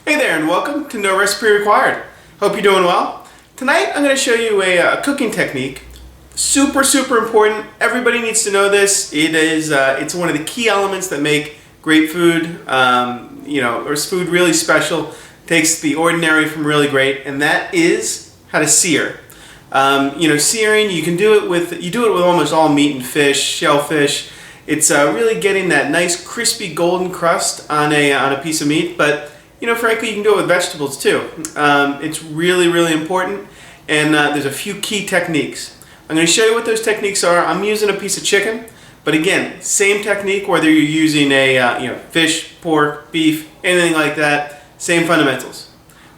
Hey there and welcome to No Recipe Required. Hope you're doing well. Tonight I'm going to show you a cooking technique. Super important. Everybody needs to know this. It's one of the key elements that make great food, or food really special. Takes the ordinary from really great, and that is how to sear. Searing, you do it with almost all meat and fish, shellfish. It's really getting that nice crispy golden crust on a piece of meat, but frankly, you can do it with vegetables too. It's really important, and there's a few key techniques. I'm going to show you what those techniques are. I'm using a piece of chicken, but again, same technique whether you're using a fish, pork, beef, anything like that. Same fundamentals.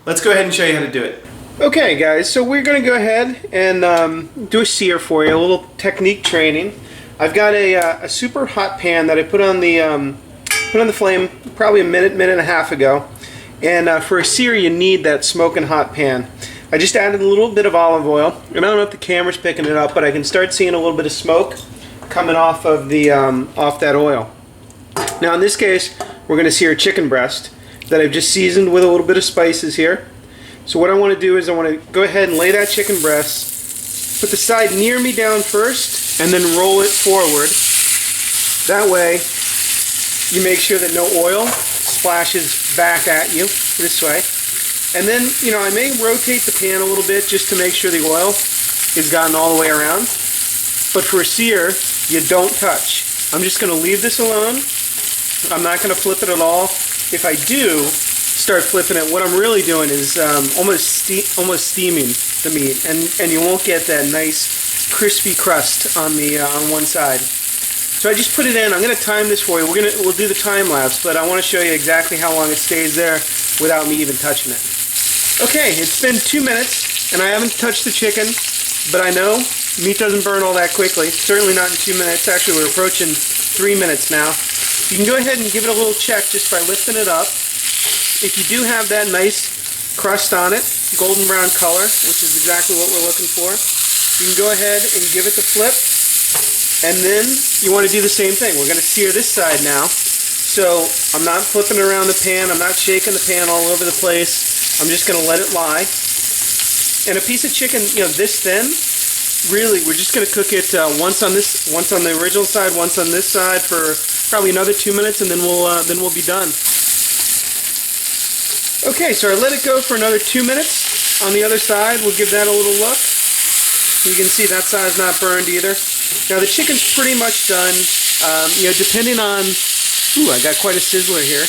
Let's go ahead and show you how to do it. Okay, guys. So we're going to go ahead and do a sear for you, a little technique training. I've got a super hot pan that I put on the flame probably a minute and a half ago. And for a sear, you need that smoking hot pan. I just added a little bit of olive oil, and I don't know if the camera's picking it up, but I can start seeing a little bit of smoke coming off of off that oil. Now, in this case, we're going to sear a chicken breast that I've just seasoned with a little bit of spices here. So what I want to do is I want to go ahead and lay that chicken breast, put the side near me down first, and then roll it forward. That way, you make sure that no oil splashes back at you this way. And then, I may rotate the pan a little bit just to make sure the oil is gotten all the way around. But for a sear, you don't touch. I'm just going to leave this alone. I'm not going to flip it at all. If I do start flipping it, what I'm really doing is almost steaming the meat, and you won't get that nice crispy crust on one side. So I just put it in. I'm going to time this for you. We'll do the time lapse, but I want to show you exactly how long it stays there without me even touching it. Okay, it's been 2 minutes, and I haven't touched the chicken, but I know meat doesn't burn all that quickly. Certainly not in 2 minutes. Actually, we're approaching 3 minutes now. You can go ahead and give it a little check just by lifting it up. If you do have that nice crust on it, golden brown color, which is exactly what we're looking for, you can go ahead and give it the flip. And then you want to do the same thing. We're going to sear this side now. So I'm not flipping around the pan. I'm not shaking the pan all over the place. I'm just going to let it lie. And a piece of chicken, this thin, really, we're just going to cook it once on the original side, once on this side for probably another 2 minutes, and then we'll be done. Okay, so I let it go for another 2 minutes. On the other side, we'll give that a little look. You can see that side's not burned either. Now the chicken's pretty much done. Depending on, I got quite a sizzler here.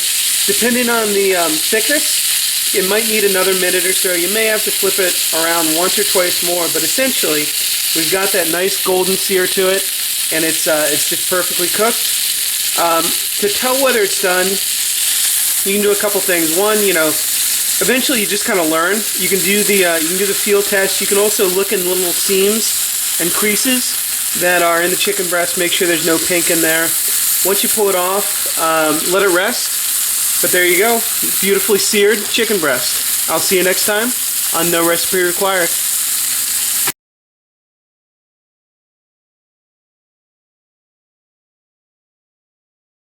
Depending on the thickness, it might need another minute or so. You may have to flip it around once or twice more, but essentially, we've got that nice golden sear to it, and it's just perfectly cooked. To tell whether it's done, you can do a couple things. One, eventually you just kind of learn. You can do the feel test. You can also look in little seams and creases that are in the chicken breast. Make sure there's no pink in there. Once you pull it off, let it rest. But there you go, beautifully seared chicken breast. I'll see you next time on No Recipe Required.